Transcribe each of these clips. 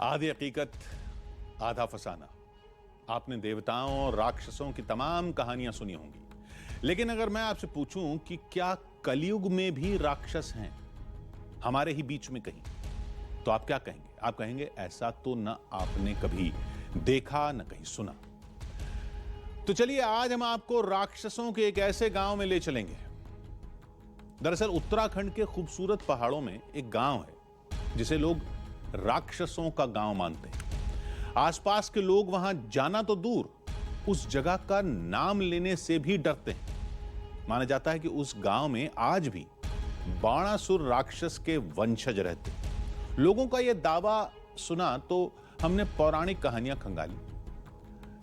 आधी हकीकत आधा फसाना। आपने देवताओं और राक्षसों की तमाम कहानियां सुनी होंगी, लेकिन अगर मैं आपसे पूछूं कि क्या कलयुग में भी राक्षस हैं हमारे ही बीच में कहीं, तो आप क्या कहेंगे? आप कहेंगे ऐसा तो न आपने कभी देखा न कहीं सुना। तो चलिए आज हम आपको राक्षसों के एक ऐसे गांव में ले चलेंगे। दरअसल उत्तराखंड के खूबसूरत पहाड़ों में एक गांव है जिसे लोग राक्षसों का गांव मानते हैं। आसपास के लोग वहां जाना तो दूर, उस जगह का नाम लेने से भी डरते हैं। माना जाता है कि उस गांव में आज भी बाणासुर राक्षस के वंशज रहते हैं। लोगों का यह दावा सुना तो हमने पौराणिक कहानियां खंगाली।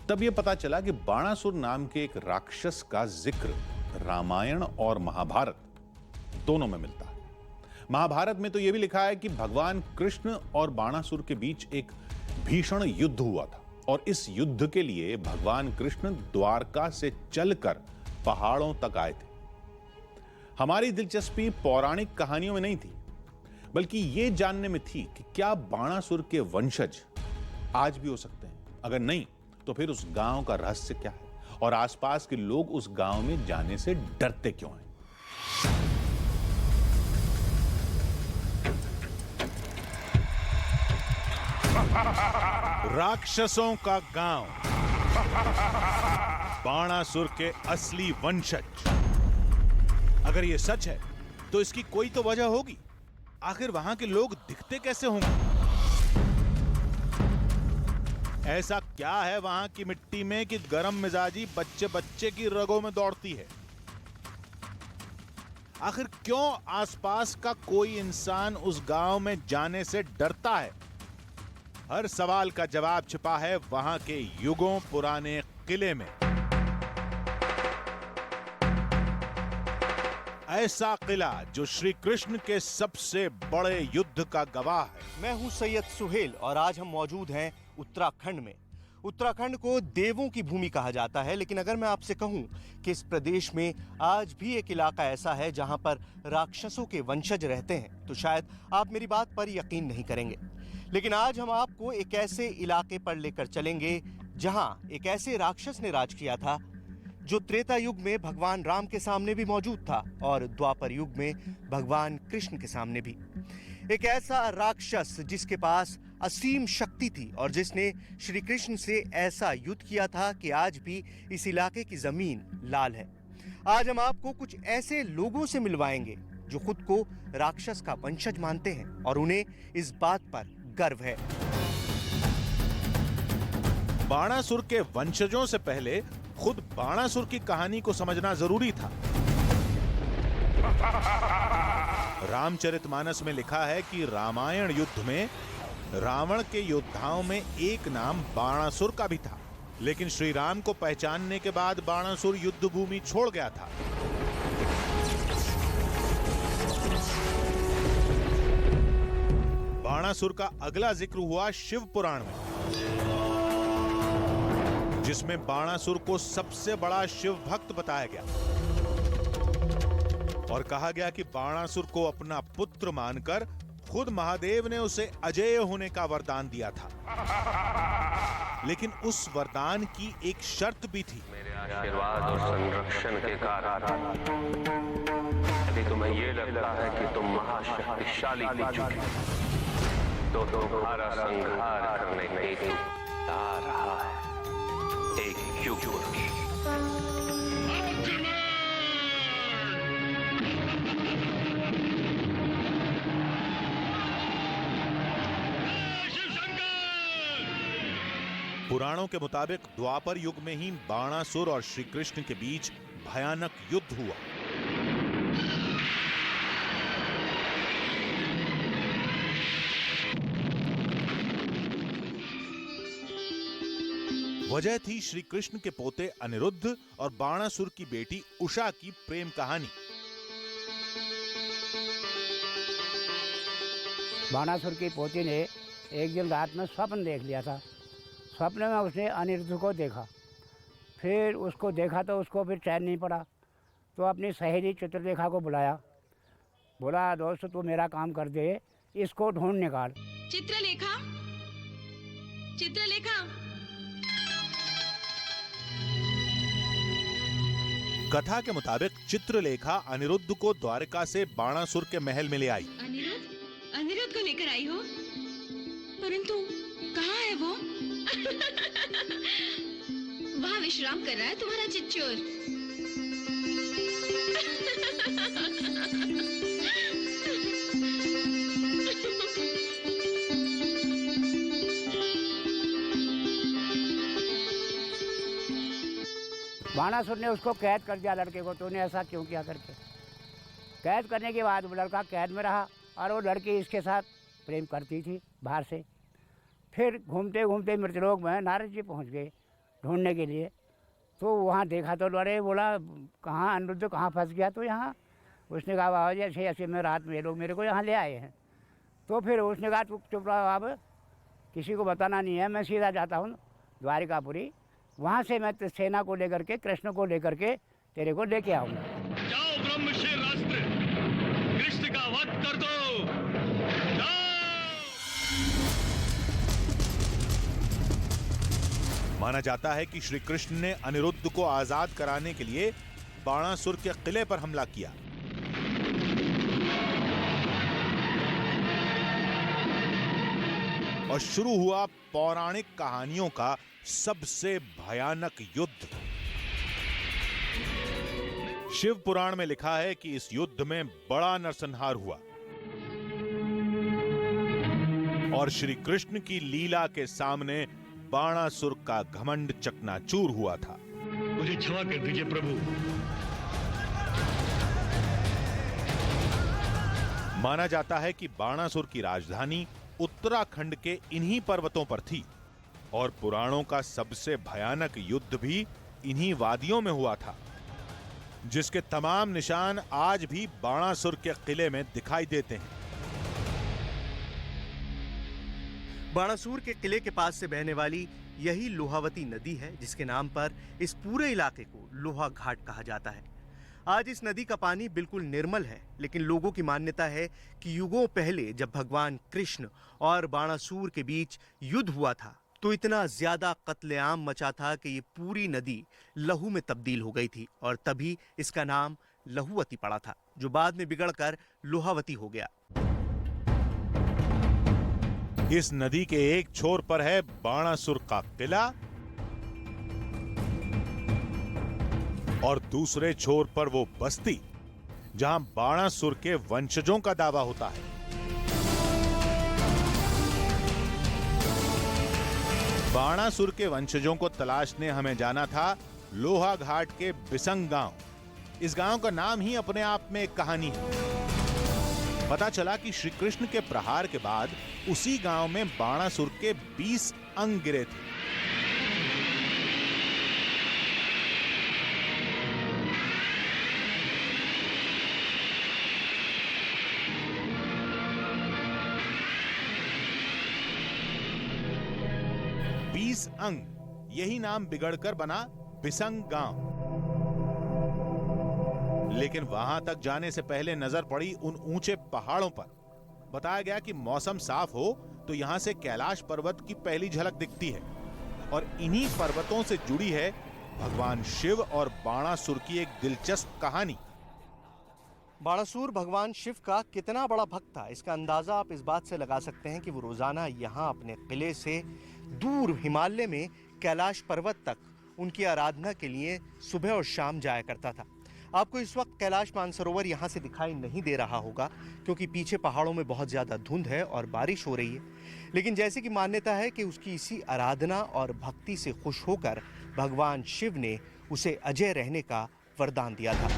तब यह पता चला कि बाणासुर नाम के एक राक्षस का जिक्र रामायण और महाभारत दोनों में मिलता है। महाभारत में तो यह भी लिखा है कि भगवान कृष्ण और बाणासुर के बीच एक भीषण युद्ध हुआ था और इस युद्ध के लिए भगवान कृष्ण द्वारका से चलकर पहाड़ों तक आए थे। हमारी दिलचस्पी पौराणिक कहानियों में नहीं थी, बल्कि यह जानने में थी कि क्या बाणासुर के वंशज आज भी हो सकते हैं। अगर नहीं तो फिर उस गांव का रहस्य क्या है और आसपास के लोग उस गांव में जाने से डरते क्यों हैं। राक्षसों का गांव, बाणासुर के असली वंशज। अगर यह सच है तो इसकी कोई तो वजह होगी। आखिर वहां के लोग दिखते कैसे होंगे? ऐसा क्या है वहां की मिट्टी में कि गरम मिजाजी बच्चे बच्चे की रगों में दौड़ती है? आखिर क्यों आसपास का कोई इंसान उस गांव में जाने से डरता है? हर सवाल का जवाब छिपा है वहां के युगों पुराने किले में। ऐसा किला जो श्री कृष्ण के सबसे बड़े युद्ध का गवाह है। मैं हूं सैयद सुहेल और आज हम मौजूद हैं उत्तराखंड में। उत्तराखंड को देवों की भूमि कहा जाता है, लेकिन अगर मैं आपसे कहूं कि इस प्रदेश में आज भी एक इलाका ऐसा है जहां पर राक्षसों के वंशज रहते हैं, तो शायद आप मेरी बात पर यकीन नहीं करेंगे। लेकिन आज हम आपको एक ऐसे इलाके पर लेकर चलेंगे जहां एक ऐसे राक्षस ने राज किया था जो त्रेता युग में भगवान राम के सामने भी मौजूद था और द्वापर युग में भगवान कृष्ण के सामने भी। एक ऐसा राक्षस जिसके पास असीम शक्ति थी और जिसने श्री कृष्ण से ऐसा युद्ध किया था कि आज भी इस इलाके की जमीन लाल है। आज हम आपको कुछ ऐसे लोगों से मिलवाएंगे जो खुद को राक्षस का वंशज मानते हैं और उन्हें इस बात पर गर्व है। बाणासुर के वंशजों से पहले खुद बाणासुर की कहानी को समझना जरूरी था। रामचरितमानस में लिखा है कि रामायण युद्ध में रावण के योद्धाओं में एक नाम बाणासुर का भी था, लेकिन श्री राम को पहचानने के बाद बाणासुर युद्ध भूमि छोड़ गया था। बाणासुर का अगला जिक्र हुआ शिव पुराण में, जिसमें बाणासुर को सबसे बड़ा शिव भक्त बताया गया और कहा गया कि बाणासुर को अपना पुत्र मानकर खुद महादेव ने उसे अजेय होने का वरदान दिया था। लेकिन उस वरदान की एक शर्त भी थी। मेरे आशीर्वाद और संरक्षण के कारण यदि तुम्हें ये लगता है कि तुम महाशक्तिशाली हो चुके तो तुम्हारा संहार करने के लिए आ रहा है एक युग। पुराणों के मुताबिक द्वापर युग में ही बाणासुर और श्री कृष्ण के बीच भयानक युद्ध हुआ। वजह थी श्री कृष्ण के पोते अनिरुद्ध और बाणासुर की बेटी उषा की प्रेम कहानी। बाणासुर की पोती ने एक दिन रात में स्वप्न देख लिया था। स्वप्न में उसने अनिरुद्ध को देखा। फिर उसको देखा तो उसको फिर चैन नहीं पड़ा, तो अपनी सहेली चित्रलेखा को बुलाया। बोला दोस्त तू मेरा काम कर दे, इसको ढूंढ निकाल। चित्रलेखा, चित्रलेखा, कथा के मुताबिक चित्रलेखा अनिरुद्ध को द्वारका से बाणासुर के महल में ले आई। अनिरुद्ध को लेकर आई हो, परंतु कहाँ है वो? वहाँ विश्राम कर रहा है तुम्हारा चिच्चोर। बाणासुर ने उसको कैद कर दिया लड़के को, तूने ऐसा क्यों किया करके। कैद करने के बाद वो लड़का कैद में रहा और वो लड़की इसके साथ प्रेम करती थी बाहर से। फिर घूमते घूमते मृतलोक में नारद जी पहुंच गए ढूंढने के लिए। तो वहाँ देखा तो अरे बोला कहाँ अनिरुद्ध कहाँ फंस गया तो यहाँ। उसने कहा बाबा जी ऐसे ऐसे में रात में ये लोग मेरे को यहाँ ले आए हैं। तो फिर उसने कहा चुप रहो, अब किसी को बताना नहीं है, मैं सीधा जाता हूँ द्वारिकापुरी, वहाँ से मैं सेना को लेकर के कृष्ण को लेकर के तेरे को लेके आऊँगा। जाओ ब्रह्मक्षेत्र, कृष्ण का वध कर दो, जाओ। माना जाता है कि श्री कृष्ण ने अनिरुद्ध को आजाद कराने के लिए बाणासुर के किले पर हमला किया। और शुरू हुआ पौराणिक कहानियों का सबसे भयानक युद्ध। शिव पुराण में लिखा है कि इस युद्ध में बड़ा नरसंहार हुआ और श्री कृष्ण की लीला के सामने बाणासुर का घमंड चकनाचूर हुआ था। मुझे क्षमा कर दीजिए प्रभु। माना जाता है कि बाणासुर की राजधानी उत्तराखंड के इन्हीं पर्वतों पर थी और पुराणों का सबसे भयानक युद्ध भी इन्हीं वादियों में हुआ था, जिसके तमाम निशान आज भी बाणासुर के किले में दिखाई देते हैं। बाणासुर के किले के पास से बहने वाली यही लोहावती नदी है, जिसके नाम पर इस पूरे इलाके को लोहा घाट कहा जाता है। आज इस नदी का पानी बिल्कुल निर्मल है, लेकिन लोगों की मान्यता है कि युगों पहले जब भगवान कृष्ण और बाणासुर के बीच युद्ध हुआ था तो इतना ज्यादा कत्लेआम मचा था कि ये पूरी नदी लहू में तब्दील हो गई थी और तभी इसका नाम लहुवती पड़ा था, जो बाद में बिगड़कर लोहावती हो गया। इस नदी के एक छोर पर है बाणासुर का किला और दूसरे छोर पर वो बस्ती जहां बाणासुर के वंशजों का दावा होता है। बाणासुर के वंशजों को तलाशने हमें जाना था लोहा घाट के बिसंग गांव। इस गांव का नाम ही अपने आप में एक कहानी है। पता चला कि श्री कृष्ण के प्रहार के बाद उसी गांव में बाणासुर के 20 अंग गिरे थे। अंग, यही नाम बिगड़कर बना बिसंग गांव। लेकिन वहां तक जाने से पहले नजर पड़ी उन ऊंचे पहाड़ों पर। बताया गया कि मौसम साफ हो तो यहां से कैलाश पर्वत की पहली झलक दिखती है और इन्हीं पर्वतों से जुड़ी है भगवान शिव और बाणासुर की एक दिलचस्प कहानी। बाणासुर भगवान शिव का कितना बड़ा भक्त था, इसका अंदाजा आप इस बात से लगा सकते हैं कि वो रोजाना यहाँ अपने किले से दूर हिमालय में कैलाश पर्वत तक उनकी आराधना के लिए सुबह और शाम जाया करता था। आपको इस वक्त कैलाश मानसरोवर यहाँ से दिखाई नहीं दे रहा होगा क्योंकि पीछे पहाड़ों में बहुत ज़्यादा धुंध है और बारिश हो रही है, लेकिन जैसे कि मान्यता है कि उसकी इसी आराधना और भक्ति से खुश होकर भगवान शिव ने उसे अजय रहने का वरदान दिया था।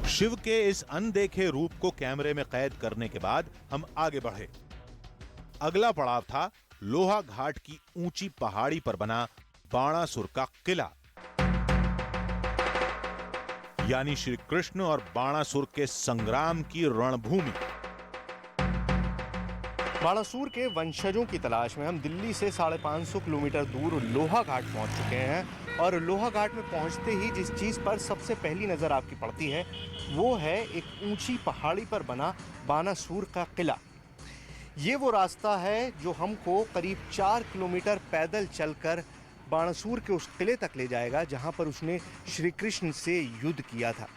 शिव के इस अनदेखे रूप को कैमरे में कैद करने के बाद हम आगे बढ़े। अगला पड़ाव था लोहा घाट की ऊंची पहाड़ी पर बना बाणासुर का किला, यानी श्री कृष्ण और बाणासुर के संग्राम की रणभूमि। बाणासुर के वंशजों की तलाश में हम दिल्ली से 550 किलोमीटर दूर लोहा घाट पहुंच चुके हैं और लोहा घाट में पहुंचते ही जिस चीज़ पर सबसे पहली नज़र आपकी पड़ती है वो है एक ऊंची पहाड़ी पर बना बाणासुर का किला। ये वो रास्ता है जो हमको करीब 4 किलोमीटर पैदल चलकर बाणासुर के उस किले तक ले जाएगा जहाँ पर उसने श्री कृष्ण से युद्ध किया था।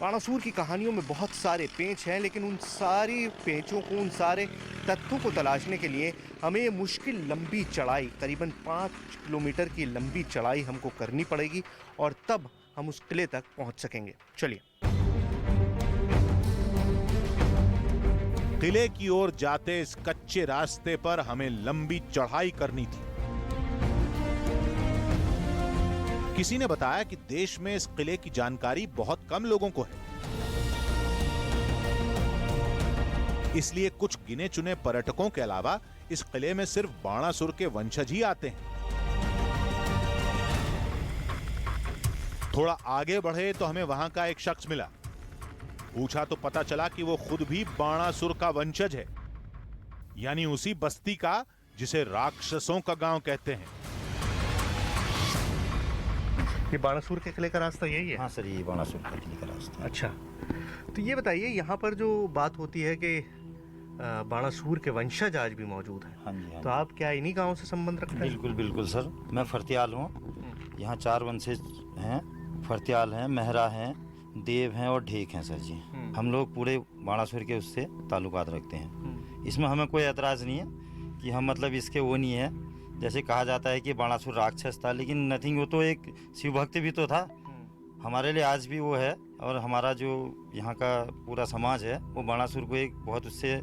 बाणासुर की कहानियों में बहुत सारे पेंच हैं, लेकिन उन सारी पेंचों को, उन सारे तथ्यों को तलाशने के लिए हमें ये मुश्किल लंबी चढ़ाई, करीबन 5 किलोमीटर की लंबी चढ़ाई हमको करनी पड़ेगी और तब हम उस किले तक पहुंच सकेंगे। चलिए। किले की ओर जाते इस कच्चे रास्ते पर हमें लंबी चढ़ाई करनी थी। किसी ने बताया कि देश में इस किले की जानकारी बहुत कम लोगों को है, इसलिए कुछ गिने चुने पर्यटकों के अलावा इस किले में सिर्फ बाणासुर के वंशज ही आते हैं। थोड़ा आगे बढ़े तो हमें वहां का एक शख्स मिला। पूछा तो पता चला कि वो खुद भी बाणासुर का वंशज है, यानी उसी बस्ती का जिसे राक्षसों का गांव कहते हैं। ये बाणासुर के किले का रास्ता यही है? हाँ सर, ये बाणासुर के किले का रास्ता। अच्छा, तो ये बताइए, यहाँ पर जो बात होती है कि बाणासुर के वंशज आज भी मौजूद हैं। हाँ जी, हाँ तो आप क्या इन्हीं गांव से संबंध रखते हैं? बिल्कुल बिल्कुल सर, मैं फर्त्याल हूँ। यहाँ 4 वंशज हैं, फर्त्याल हैं, मेहरा हैं, देव हैं और ढेक हैं सर जी। हम लोग पूरे बाणासुर के उससे ताल्लुकात रखते हैं। इसमें हमें कोई एतराज़ नहीं है कि हम मतलब इसके वो नहीं है। जैसे कहा जाता है कि बाणासुर राक्षस था, लेकिन नथिंग, वो तो एक शिव भक्त भी तो था। हमारे लिए आज भी वो है और हमारा जो यहाँ का पूरा समाज है वो बाणासुर को एक बहुत उससे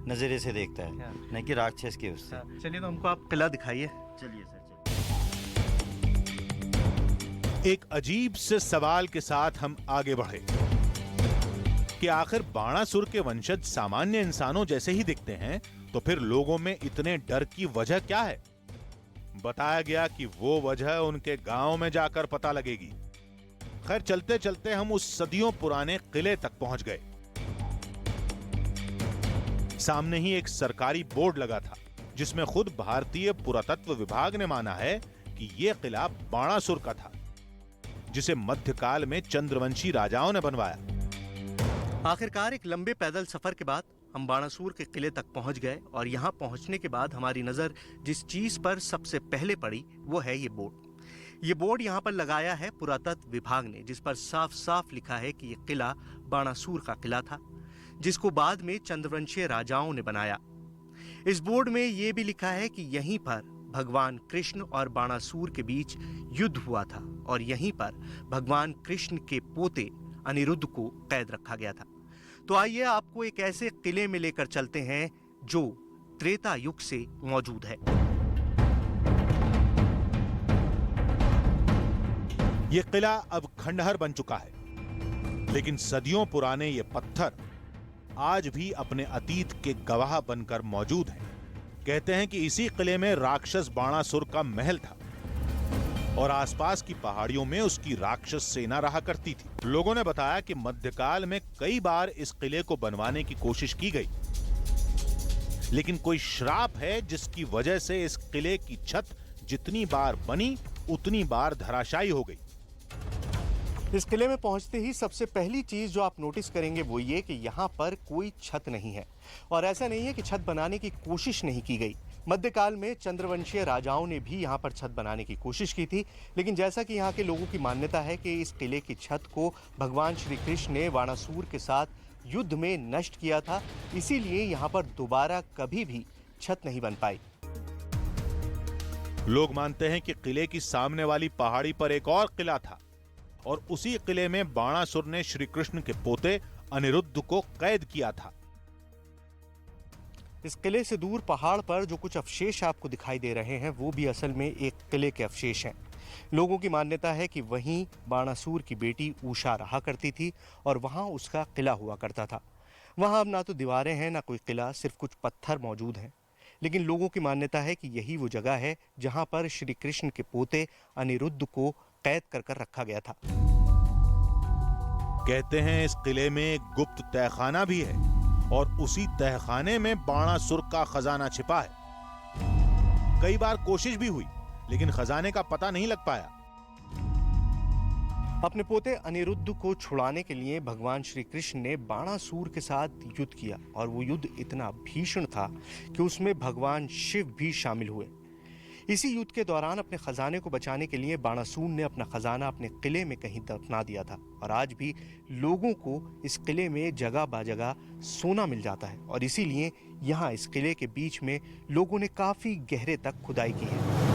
नज़रिए से देखता है, नहीं कि राक्षस के उससे। चलिए, तो हमको आप किला दिखाइए। चलिए सर। एक अजीब से सवाल के साथ हम आगे बढ़े कि आखिर बाणासुर के वंशज सामान्य इंसानों जैसे ही दिखते हैं, तो फिर लोगों में इतने डर की वजह क्या है? बताया गया कि वो वजह उनके गांव में जाकर पता लगेगी। खैर, चलते चलते हम उस सदियों पुराने किले तक पहुंच गए। सामने ही एक सरकारी बोर्ड लगा था जिसमें खुद भारतीय पुरातत्व विभाग ने माना है कि यह किला बाणासुर का था, जिसे मध्यकाल में चंद्रवंशी राजाओं ने बनवाया। आखिरकार एक लंबे पैदल सफर के बाद हम बाणासुर के किले तक पहुंच गए और यहाँ पहुंचने के बाद हमारी नजर जिस चीज पर सबसे पहले पड़ी वो है ये बोर्ड। ये बोर्ड यहाँ पर लगाया है पुरातत्व विभाग ने, जिस पर साफ साफ लिखा है कि ये किला बाणासुर का किला था, जिसको बाद में चंद्रवंशीय राजाओं ने बनाया। इस बोर्ड में ये भी लिखा है कि यहीं पर भगवान कृष्ण और बाणासुर के बीच युद्ध हुआ था और यहीं पर भगवान कृष्ण के पोते अनिरुद्ध को कैद रखा गया था। तो आइए आपको एक ऐसे किले में लेकर चलते हैं जो त्रेता युग से मौजूद है। यह किला अब खंडहर बन चुका है, लेकिन सदियों पुराने ये पत्थर आज भी अपने अतीत के गवाह बनकर मौजूद हैं। कहते हैं कि इसी किले में राक्षस बाणासुर का महल था और आसपास की पहाड़ियों में उसकी राक्षस सेना रहा करती थी। लोगों ने बताया कि मध्यकाल में कई बार इस किले को बनवाने की कोशिश की गई, लेकिन कोई श्राप है जिसकी वजह से इस किले की छत जितनी बार बनी उतनी बार धराशायी हो गई। इस किले में पहुंचते ही सबसे पहली चीज जो आप नोटिस करेंगे वो ये कि यहाँ पर कोई छत नहीं है और ऐसा नहीं है कि छत बनाने की कोशिश नहीं की गई। मध्यकाल में चंद्रवंशीय राजाओं ने भी यहाँ पर छत बनाने की कोशिश की थी, लेकिन जैसा कि यहाँ के लोगों की मान्यता है कि इस किले की छत को भगवान श्री कृष्ण ने बाणासुर के साथ युद्ध में नष्ट किया था, इसीलिए यहाँ पर दोबारा कभी भी छत नहीं बन पाई। लोग मानते हैं कि किले की सामने वाली पहाड़ी पर एक और किला था और उसी किले में बाणासुर ने श्री कृष्ण के पोते अनिरुद्ध को कैद किया था। इस किले से दूर पहाड़ पर जो कुछ अवशेष आपको दिखाई दे रहे हैं वो भी असल में एक किले के अवशेष हैं। लोगों की मान्यता है कि वहीं बाणासुर की बेटी उषा रहा करती थी और वहां उसका किला हुआ करता था। वहां अब ना तो दीवारें हैं ना कोई किला, सिर्फ कुछ पत्थर मौजूद हैं, लेकिन लोगों की मान्यता है कि यही वो जगह है जहां पर श्री कृष्ण के पोते अनिरुद्ध को कैद कर रखा गया था। कहते हैं इस किले में एक गुप्त तहखाना भी है और उसी तहखाने में बाणासुर का खजाना छिपा है। कई बार कोशिश भी हुई, लेकिन खजाने का पता नहीं लग पाया। अपने पोते अनिरुद्ध को छुड़ाने के लिए भगवान श्री कृष्ण ने बाणासुर के साथ युद्ध किया और वो युद्ध इतना भीषण था कि उसमें भगवान शिव भी शामिल हुए। इसी युद्ध के दौरान अपने खजाने को बचाने के लिए बाणासुर ने अपना खजाना अपने किले में कहीं दफना दिया था और आज भी लोगों को इस किले में जगह बाजगह सोना मिल जाता है और इसीलिए यहाँ इस किले के बीच में लोगों ने काफी गहरे तक खुदाई की है।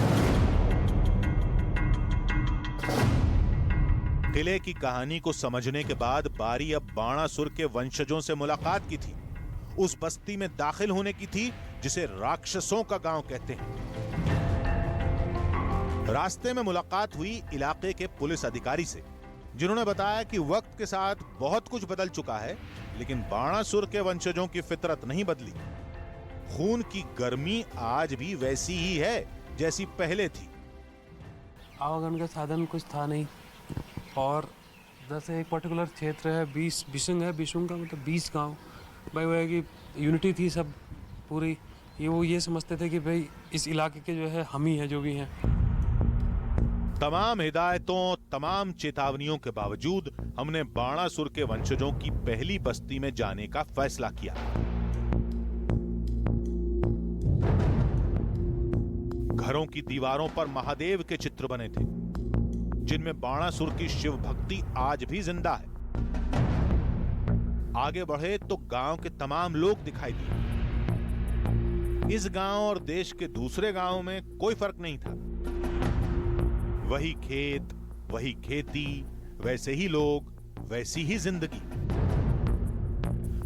किले की कहानी को समझने के बाद बारी अब बाणासुर के वंशजों से मुलाकात की थी। उस बस्ती में दाखिल होने की थी जिसे राक्षसों का गांव कहते हैं। रास्ते में मुलाकात हुई इलाके के पुलिस अधिकारी से, जिन्होंने बताया कि वक्त के साथ बहुत कुछ बदल चुका है, लेकिन बाणासुर के वंशजों की फितरत नहीं बदली। खून की गर्मी आज भी वैसी ही है जैसी पहले थी। आवागमन का साधन कुछ था नहीं और जैसे एक पर्टिकुलर क्षेत्र है, 20 बिशुंग है, बिशुंग का मतलब 20 गांव। भाई वो है कि यूनिटी थी सब पूरी, ये समझते थे कि भाई इस इलाके के जो है हम ही हैं जो भी हैं। तमाम हिदायतों, तमाम चेतावनियों के बावजूद हमने बाणासुर के वंशजों की पहली बस्ती में जाने का फैसला किया। घरों की दीवारों पर महादेव के चित्र बने थे, जिनमें बाणासुर की शिव भक्ति आज भी जिंदा है। आगे बढ़े तो गांव के तमाम लोग दिखाई दिए। इस गांव और देश के दूसरे गांवों में कोई फर्क नहीं था। वही खेत, वही खेती, वैसे ही लोग, वैसी ही जिंदगी।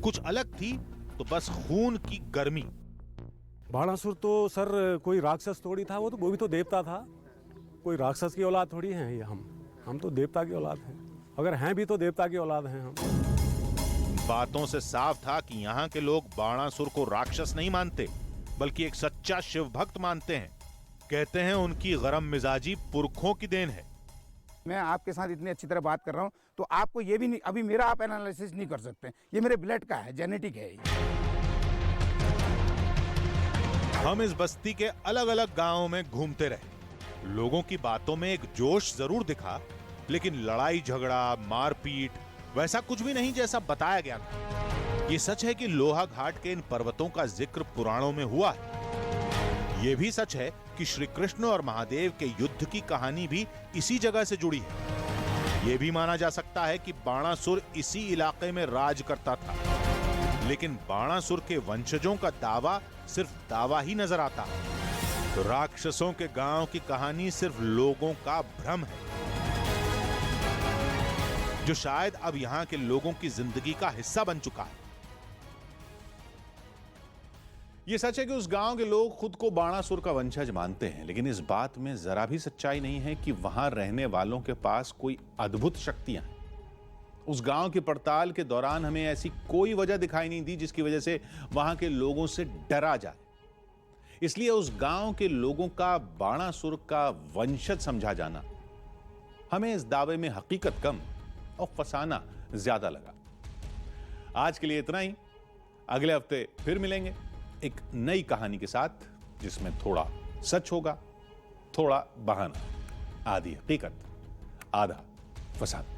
कुछ अलग थी तो बस खून की गर्मी। बाणासुर तो सर कोई राक्षस थोड़ी था, वो भी तो देवता था। कोई राक्षस की औलाद थोड़ी हैं ये हम तो देवता की औलाद हैं। अगर हैं भी तो देवता की औलाद हैं हम। बातों से साफ था कि यहाँ के लोग बाणासुर को राक्षस नहीं मानते, बल्कि एक सच्चा शिव भक्त मानते हैं। कहते हैं उनकी गरम मिजाजी पुरखों की देन है। मैं आपके साथ इतनी अच्छी तरह बात कर रहा हूँ तो आपको ये भी नहीं, अभी मेरा आप एनालिसिस नहीं कर सकते। ये मेरे ब्लड का है, जेनेटिक है। हम इस बस्ती के अलग अलग गांवों में घूमते रहे। लोगों की बातों में एक जोश जरूर दिखा, लेकिन लड़ाई झगड़ा, मारपीट वैसा कुछ भी नहीं जैसा बताया गया था। ये सच है कि लोहा घाट के इन पर्वतों का जिक्र पुराणों में हुआ है। ये भी सच है कि श्री कृष्ण और महादेव के युद्ध की कहानी भी इसी जगह से जुड़ी है। ये भी माना जा सकता है कि बाणासुर इसी इलाके में राज करता था, लेकिन बाणासुर के वंशजों का दावा सिर्फ दावा ही नजर आता है। तो राक्षसों के गांव की कहानी सिर्फ लोगों का भ्रम है, जो शायद अब यहां के लोगों की जिंदगी का हिस्सा बन चुका है। ये सच है कि उस गांव के लोग खुद को बाणासुर का वंशज मानते हैं, लेकिन इस बात में जरा भी सच्चाई नहीं है कि वहां रहने वालों के पास कोई अद्भुत शक्तियां हैं। उस गांव की पड़ताल के दौरान हमें ऐसी कोई वजह दिखाई नहीं दी जिसकी वजह से वहां के लोगों से डरा जाए। इसलिए उस गांव के लोगों का बाणासुर का वंशज समझा जाना हमें इस दावे में हकीकत कम और फसाना ज्यादा लगा। आज के लिए इतना ही। अगले हफ्ते फिर मिलेंगे एक नई कहानी के साथ, जिसमें थोड़ा सच होगा, थोड़ा बहाना, आधी हकीकत, आधा फसाद।